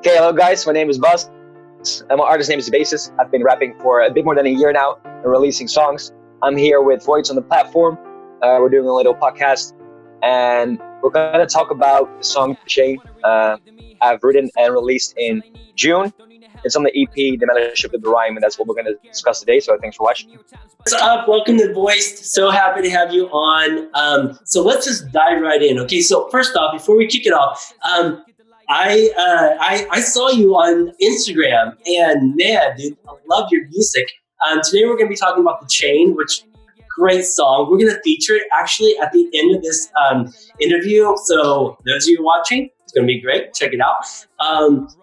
Okay, hello guys, my name is Buzz. And my artist name is BAZES. I've been rapping for a bit more than a year now and releasing songs. I'm here with Voycd on the platform. We're doing a little podcast and we're going to talk about the song Chain I've written and released in June. It's on the EP, The Mothership of the Rhyme, and that's what we're going to discuss today. So thanks for watching. What's up? Welcome to Voycd. So happy to have you on. So let's just dive right in. Okay, so first off, before we kick it off, I saw you on Instagram, and man, dude, I love your music. Today we're going to be talking about The Chain, which great song. We're going to feature it actually at the end of this interview. So those of you watching, it's going to be great. Check it out.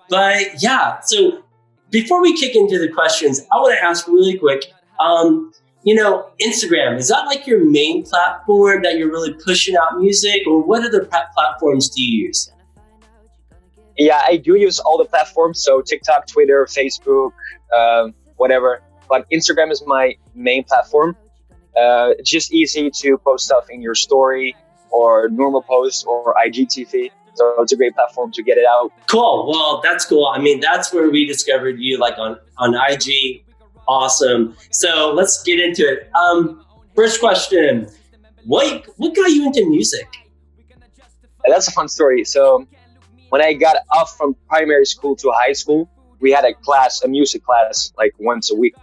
But yeah, so before we kick into the questions, I want to ask really quick, Instagram, is that like your main platform that you're really pushing out music, or what other platforms do you use? Yeah, I do use all the platforms. So TikTok, Twitter, Facebook, whatever. But Instagram is my main platform. It's just easy to post stuff in your story or normal posts or IGTV. So it's a great platform to get it out. Cool. Well, that's cool. I mean, that's where we discovered you, like on IG. Awesome. So let's get into it. First question, what got you into music? That's a fun story. So when I got off from primary school to high school, we had a music class, like once a week.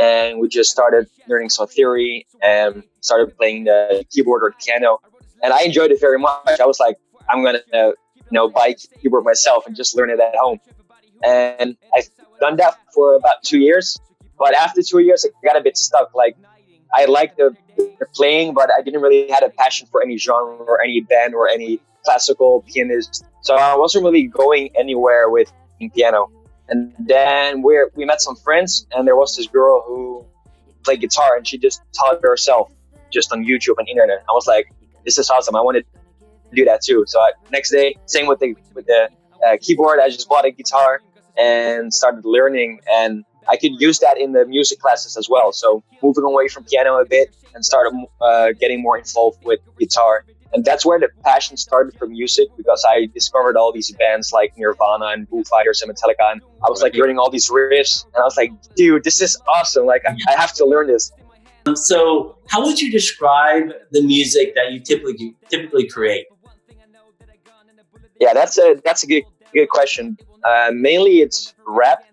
And we just started learning some theory and started playing the keyboard or piano. And I enjoyed it very much. I was like, I'm going to buy a keyboard myself and just learn it at home. And I've done that for about 2 years. But after 2 years, I got a bit stuck. Like, I liked the playing, but I didn't really have a passion for any genre or any band or any classical pianist. So I wasn't really going anywhere with piano. And then we met some friends, and there was this girl who played guitar, and she just taught herself just on YouTube and internet. I was like, this is awesome. I want to do that too. So next day, same with the keyboard, I just bought a guitar and started learning, and I could use that in the music classes as well. So moving away from piano a bit and started getting more involved with guitar. And that's where the passion started for music, because I discovered all these bands like Nirvana and Foo Fighters and Metallica. And I was like learning all these riffs, and I was like, dude, this is awesome. Like, I have to learn this. So how would you describe the music that you typically create? Yeah, that's a good question. Mainly it's rap,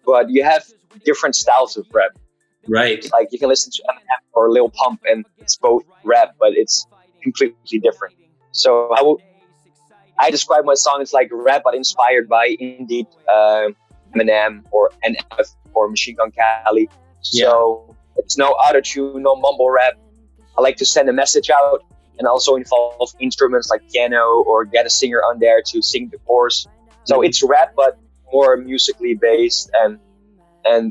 but you have different styles of rap. Right. Like you can listen to Eminem or Lil Pump, and it's both rap, but it's completely different. So I describe my song as like rap, but inspired by indeed Eminem or NF or Machine Gun Kelly. Yeah. So it's no auto-tune, no mumble rap. I like to send a message out and also involve instruments like piano or get a singer on there to sing the chorus. So it's rap, but more musically based, and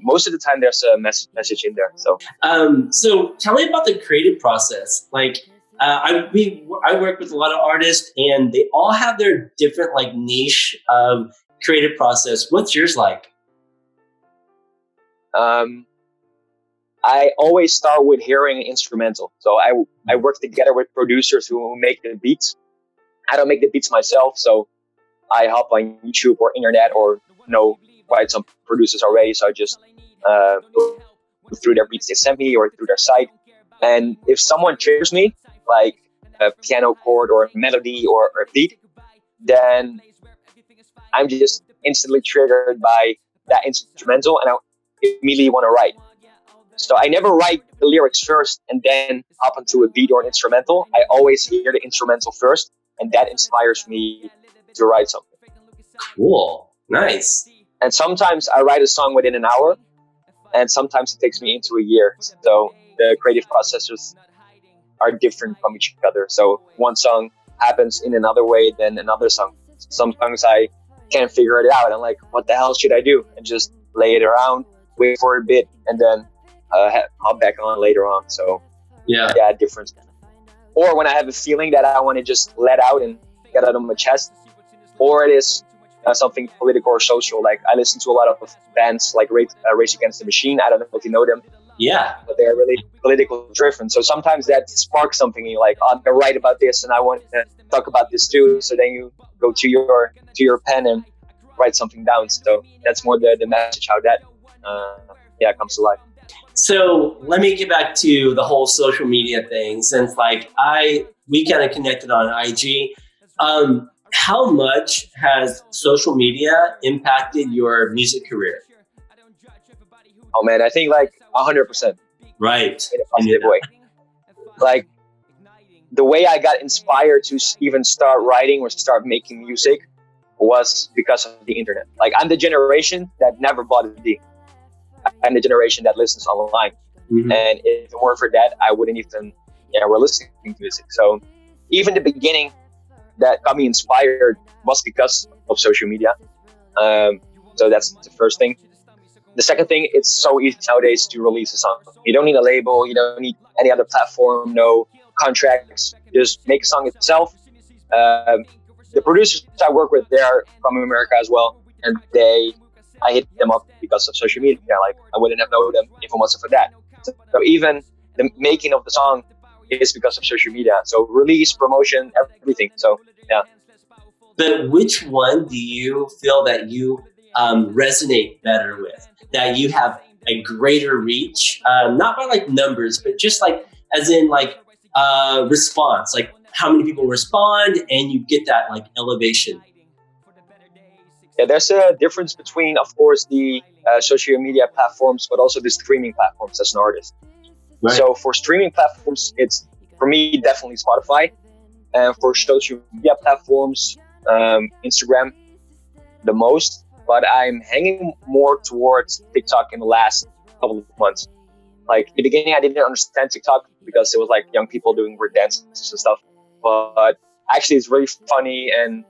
most of the time there's a message in there. So tell me about the creative process. Like I work with a lot of artists, and they all have their different like niche of creative process. What's yours like? I always start with hearing an instrumental. So I work together with producers who make the beats. I don't make the beats myself, so I hop on YouTube or internet or know quite some producers already. So I just go through their beats they send me or through their site. And if someone triggers me, like a piano chord or a melody or a beat, then I'm just instantly triggered by that instrumental, and I immediately want to write. So I never write the lyrics first and then hop onto a beat or an instrumental. I always hear the instrumental first, and that inspires me to write something. Cool. Nice. And sometimes I write a song within an hour, and sometimes it takes me into a year. So the creative processes are different from each other. So one song happens in another way than another song. Some songs I can't figure it out. I'm like, what the hell should I do? And just lay it around, wait for a bit, and then hop back on later on. So yeah, different. Or when I have a feeling that I want to just let out and get out of my chest, or it is something political or social. Like I listen to a lot of bands like Rage Against the Machine. I don't know if you know them. Yeah. But they're really political driven. So sometimes that sparks something in you, like, oh, I'm gonna write about this and I want to talk about this too. So then you go to your pen and write something down. So that's more the message, how that comes to life. So let me get back to the whole social media thing, since like we kind of connected on IG. How much has social media impacted your music career? Oh man, I think like 100%. Right. In a positive way. Like the way I got inspired to even start writing or start making music was because of the internet. Like I'm the generation that never bought a CD. I'm the generation that listens online. Mm-hmm. And if it weren't for that, I wouldn't even, we're listening to music. So even the beginning that got me inspired was because of social media. So that's the first thing. The second thing, it's so easy nowadays to release a song. You don't need a label. You don't need any other platform, no contracts. Just make a song itself. The producers I work with, they're from America as well. And I hit them up because of social media. Like I wouldn't have known them if it wasn't for that. So even the making of the song is because of social media. So release, promotion, everything. So yeah. But which one do you feel that you resonate better with? That you have a greater reach, not by like numbers, but just like as in like response, like how many people respond, and you get that like elevation. Yeah, there's a difference between, of course, the social media platforms, but also the streaming platforms as an artist. Right. So for streaming platforms, it's for me definitely Spotify, and for social media platforms, Instagram, the most. But I'm hanging more towards TikTok in the last couple of months. Like in the beginning, I didn't understand TikTok because it was like young people doing weird dances and stuff. But actually, it's really funny and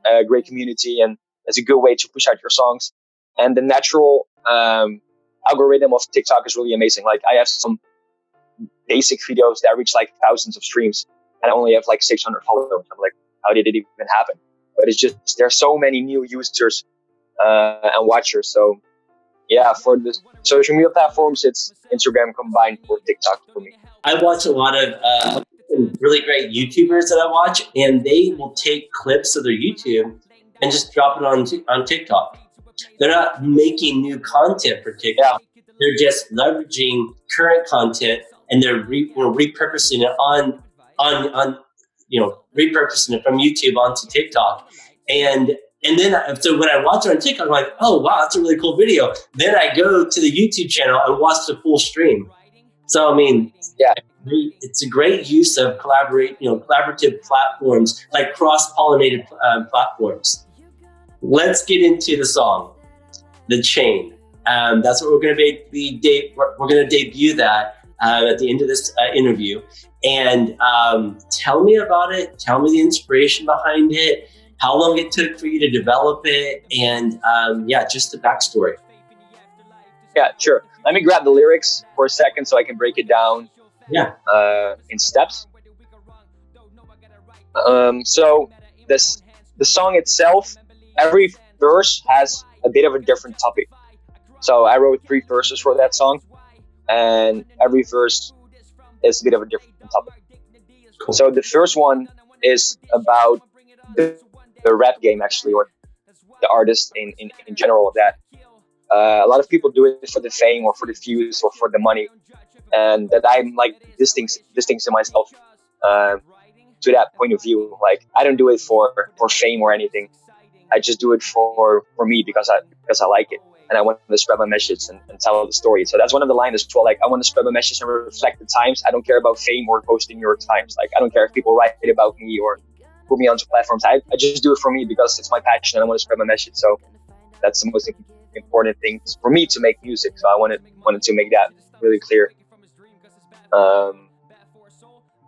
a great community, and it's a good way to push out your songs. And the natural algorithm of TikTok is really amazing. Like I have some basic videos that reach like thousands of streams, and I only have like 600 followers. I'm like, how did it even happen? But it's just there's so many new users and watchers. So yeah, for the social media platforms, it's Instagram combined with TikTok for me. I watch a lot of really great YouTubers that I watch, and they will take clips of their YouTube and just drop it on TikTok. They're not making new content for TikTok. Yeah. They're just leveraging current content, and they're repurposing it on repurposing it from YouTube onto TikTok. And then, so when I watch it on TikTok, I'm like, oh, wow, that's a really cool video. Then I go to the YouTube channel and watch the full stream. So, I mean, yeah, it's a great use of collaborative platforms, like cross-pollinated platforms. Let's get into the song, The Chain. That's what we're going to we're going to debut that at the end of this interview. And tell me about it. Tell me the inspiration behind it. How long it took for you to develop it, and just the backstory. Yeah, sure. Let me grab the lyrics for a second so I can break it down. Yeah. In steps. So the song itself, every verse has a bit of a different topic. So I wrote 3 verses for that song, and every verse is a bit of a different topic. Cool. So the first one is about the rap game, actually, or the artist in general. That a lot of people do it for the fame or for the views or for the money, and that I'm like distancing myself to that point of view. Like I don't do it for fame or anything. I just do it for me because I like it, and I want to spread my message and tell the story. So that's one of the lines as well. Like I want to spread my message and reflect the times. I don't care about fame or posting New York Times. Like I don't care if people write about me or put me onto platforms. I just do it for me because it's my passion and I want to spread my message. So that's the most important thing for me to make music. So I wanted to make that really clear.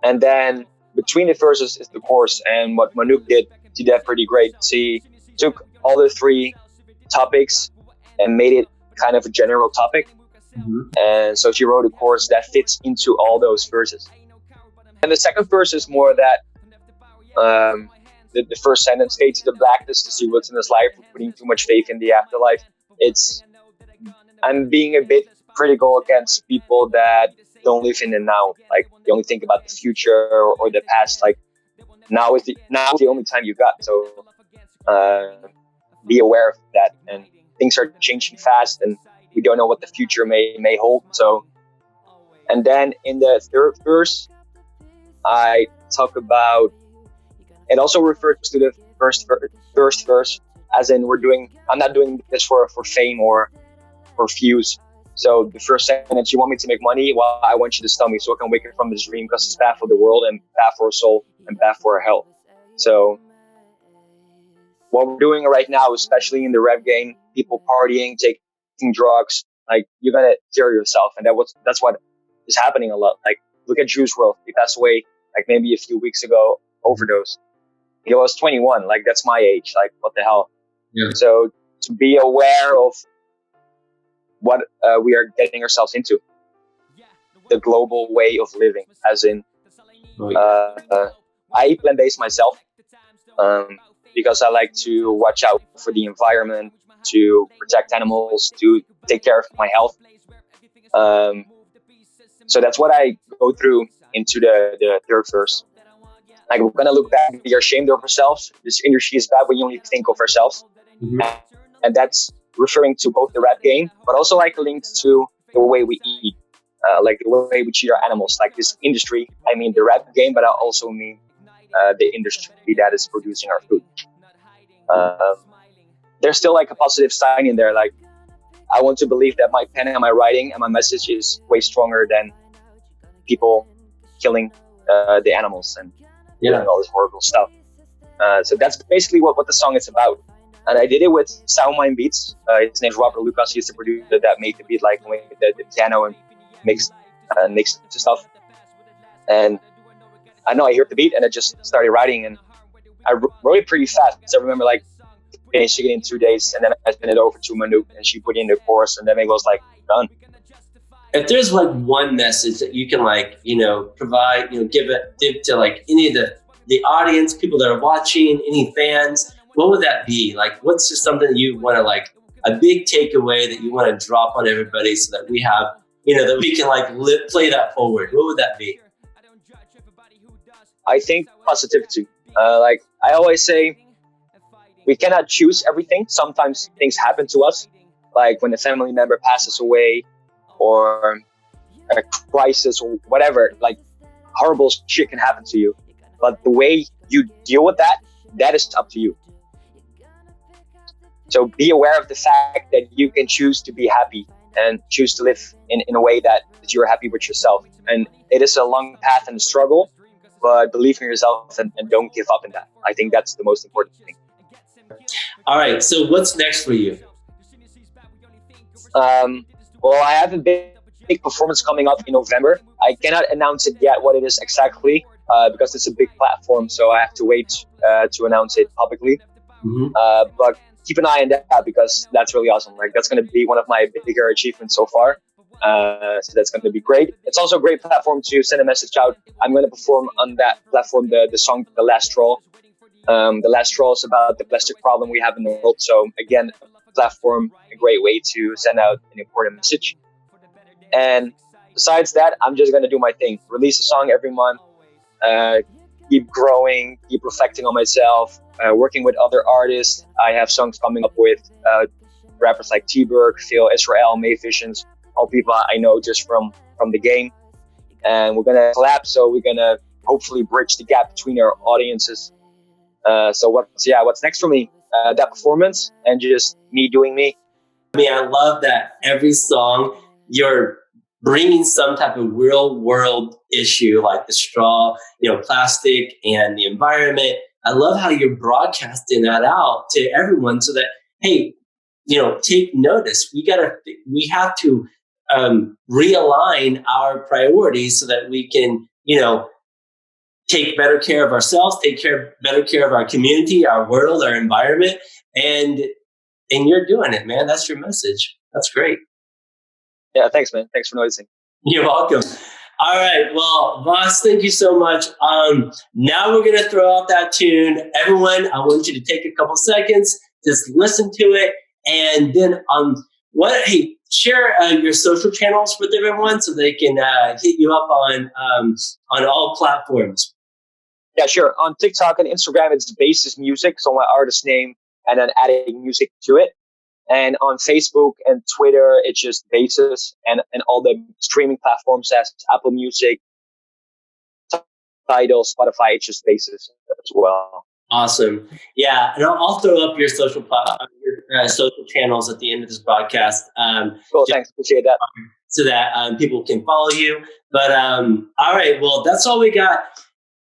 And then between the verses is the chorus, and what Manouk did, he did that pretty great. He took all the 3 topics and made it kind of a general topic. Mm-hmm. And so she wrote a chorus that fits into all those verses. And the second verse is more that the first sentence, "Stay to the blackness to see what's in this life, putting too much faith in the afterlife." I'm being a bit critical against people that don't live in the now. Like they only think about the future or the past. Like now is the only time you got. So be aware of that. And things are changing fast, and we don't know what the future may hold. So, and then in the third verse, I talk about, it also refers to the first verse, as in I'm not doing this for fame or for views. So the first sentence, you want me to make money? Well, I want you to stun me so I can wake up from this dream, because it's bad for the world and bad for our soul and bad for our health. So what we're doing right now, especially in the rap game, people partying, taking drugs, like, you're gonna kill yourself, and that's what is happening a lot. Like, look at Juice WRLD. He passed away like maybe a few weeks ago, overdose. He was 21. Like, that's my age. Like, what the hell? Yeah. So to be aware of what we are getting ourselves into, the global way of living, as in, I eat plant-based myself, because I like to watch out for the environment, to protect animals, to take care of my health. So that's what I go through into the third verse. Like, we're gonna look back, we are ashamed of ourselves. This industry is bad when you only think of ourselves. Mm-hmm. And that's referring to both the rap game, but also like linked to the way we eat, like the way we treat our animals. Like, this industry, I mean the rap game, but I also mean the industry that is producing our food. There's still like a positive sign in there. Like, I want to believe that my pen and my writing and my message is way stronger than people killing the animals and doing all this horrible stuff. So that's basically what the song is about. And I did it with Soundmind Beats. His name's Robert Lucas. He's the producer that made the beat, like with the piano and mixed stuff. And I know I heard the beat and I just started writing, and I wrote it pretty fast. I remember like finishing it in 2 days, and then I sent it over to Manu, and she put in the chorus, and then it was like done. If there's like one message that you can like, provide, give to like any of the audience, people that are watching, any fans, what would that be? Like, what's just something you want to like, a big takeaway that you want to drop on everybody so that we have, that we can like play that forward? What would that be? I think positivity. Like I always say, we cannot choose everything. Sometimes things happen to us, like when a family member passes away, or a crisis, or whatever. Like, horrible shit can happen to you. But the way you deal with that is up to you. So be aware of the fact that you can choose to be happy and choose to live in a way that you're happy with yourself. And it is a long path and a struggle, but believe in yourself and don't give up in that. I think that's the most important thing. All right. So what's next for you? Well, I have a big performance coming up in November. I cannot announce it yet what it is exactly, because it's a big platform. So I have to wait to announce it publicly. Mm-hmm. But keep an eye on that, because that's really awesome. Like, that's going to be one of my bigger achievements so far. So that's going to be great. It's also a great platform to send a message out. I'm going to perform on that platform the song "The Last Straw." The Last Straw is about the plastic problem we have in the world. So again, a platform, a great way to send out an important message. And besides that, I'm just going to do my thing. Release a song every month. Keep growing, keep reflecting on myself, working with other artists. I have songs coming up with rappers like T-Berg, Phil Israel, May Visions, all people I know just from the game. And we're going to collab, so we're going to hopefully bridge the gap between our audiences. So what's next for me? That performance and just me doing me. I mean, I love that every song you're bringing some type of real world issue, like the straw, plastic and the environment. I love how you're broadcasting that out to everyone so that, hey, take notice. We have to realign our priorities so that we can, take better care of ourselves, better care of our community, our world, our environment. And you're doing it, man. That's your message. That's great. Yeah, thanks, man. Thanks for noticing. You're welcome. All right. Well, Boss, thank you so much. Now we're going to throw out that tune. Everyone, I want you to take a couple seconds, just listen to it. And then share your social channels with everyone so they can hit you up on all platforms. Yeah, sure. On TikTok and Instagram, it's Bases Music. So my artist name and then adding music to it. And on Facebook and Twitter, it's just Bases, and all the streaming platforms as Apple Music, Tidal, Spotify, it's just Bases as well. Awesome. Yeah, and I'll throw up your social social channels at the end of this broadcast. Cool, thanks. Appreciate that. So that people can follow you. But all right, well, that's all we got.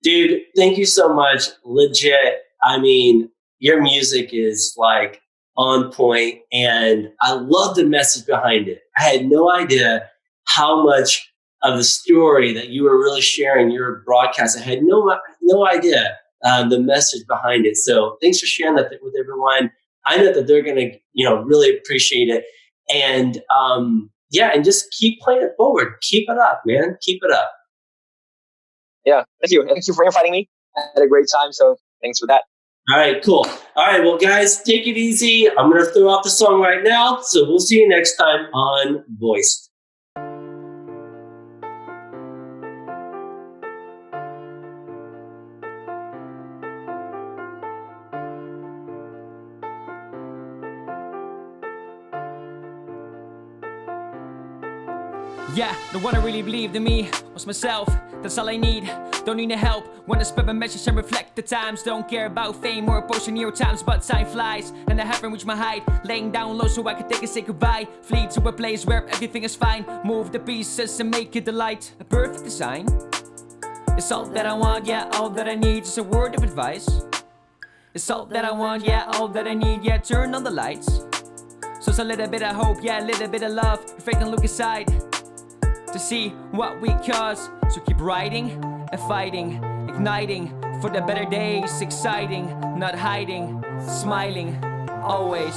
Dude, thank you so much. Legit. I mean, your music is like on point, and I love the message behind it. I had no idea how much of the story that you were really sharing your broadcast. I had no idea the message behind it. So thanks for sharing that with everyone. I know that they're going to, really appreciate it. And and just keep playing it forward. Keep it up, man. Keep it up. Yeah, thank you. Thank you for inviting me. I had a great time, so thanks for that. All right, cool. All right, well, guys, take it easy. I'm going to throw out the song right now. So we'll see you next time on Voycd. Yeah, the one who really believed in me was myself. That's all I need, don't need no help. Wanna spread my message and reflect the times. Don't care about fame or posting New York Times, but time flies and I haven't reached my height. Laying down low so I can take and say goodbye. Flee to a place where everything is fine. Move the pieces and make it delight. A perfect design. It's all that I want, yeah, all that I need. Just a word of advice. It's all that I want, yeah, all that I need. Yeah, turn on the lights. So it's a little bit of hope, yeah, a little bit of love. Faith and look inside to see what we cause. So keep writing and fighting, igniting for the better days. Exciting, not hiding, smiling, always.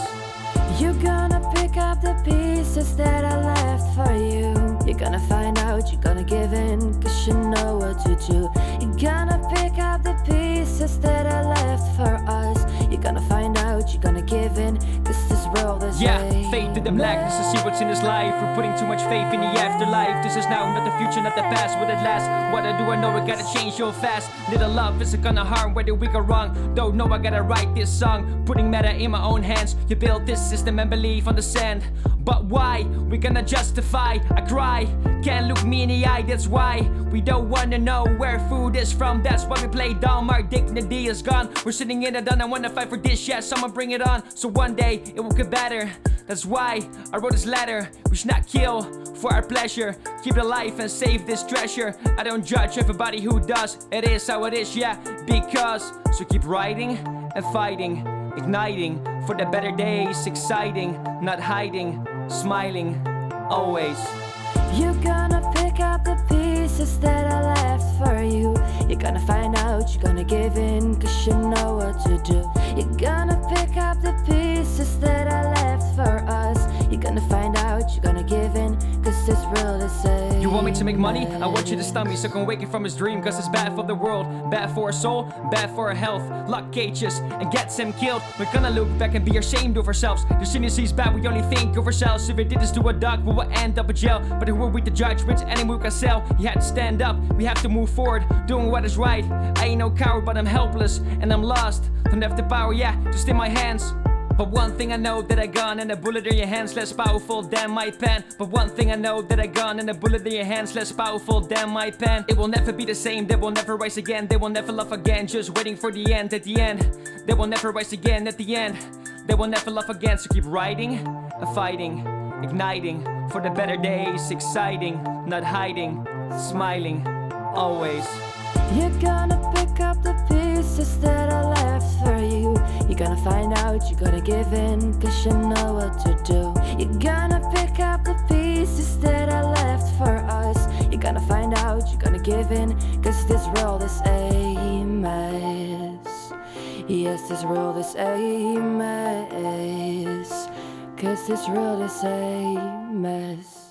You're gonna pick up the pieces that I left for you. You're gonna find out, you're gonna give in, cause you know what to do. You're gonna pick up the pieces that I left for us. You're gonna find out, you're gonna give in, cause this world is faith to the blackness to see what's in this life. We're putting too much faith in the afterlife. This is now, not the future, not the past. Will it last? What I do, I know I gotta change so fast. Little love isn't gonna harm whether we go wrong. Don't know I gotta write this song, putting matter in my own hands. You build this system and believe on the sand. But why? We're gonna justify. I cry, can't look me in the eye. That's why we don't wanna know where food is from. That's why we play dumb. Our dignity is gone. We're sitting in the dun. I wanna fight for this. Yeah, someone bring it on. So one day it will get better. That's why I wrote this letter. We should not kill for our pleasure. Keep it alive and save this treasure. I don't judge everybody who does. It is how it is, yeah, because. So keep writing and fighting, igniting for the better days. Exciting, not hiding, smiling, always. You're gonna pick up the pieces that I left for you. You're gonna find out, you're gonna give in, cause you know what to do. You're gonna pick up the pieces that I left for us. You're gonna find out, you're gonna give in, cause this world is safe. You want me to make money? I want you to stun me so can wake it from his dream. Cause it's bad for the world, bad for our soul, bad for our health. Lock cages and gets him killed. We're gonna look back and be ashamed of ourselves. The cynicism is bad, we only think of ourselves. If we did this to a dog, we will end up in jail. But who are we to judge which animal we can sell? You had to stand up, we have to move forward, doing what is right. I ain't no coward, but I'm helpless and I'm lost. Don't have the power, yeah, just in my hands. But one thing I know, that a gun and a bullet in your hands less powerful than my pen. But one thing I know, that a gun and a bullet in your hands less powerful than my pen. It will never be the same, they will never rise again. They will never love again, just waiting for the end. At the end, they will never rise again. At the end, they will never love again. So keep writing and fighting, igniting for the better days. Exciting, not hiding, smiling, always. You're gonna pick up the pieces that I left for you. You're gonna find out, you're gonna give in, cause you know what to do. You're gonna pick up the pieces that I left for us. You're gonna find out, you're gonna give in, cause this world is a mess. Yes, this world is a mess. Cause this world is a mess.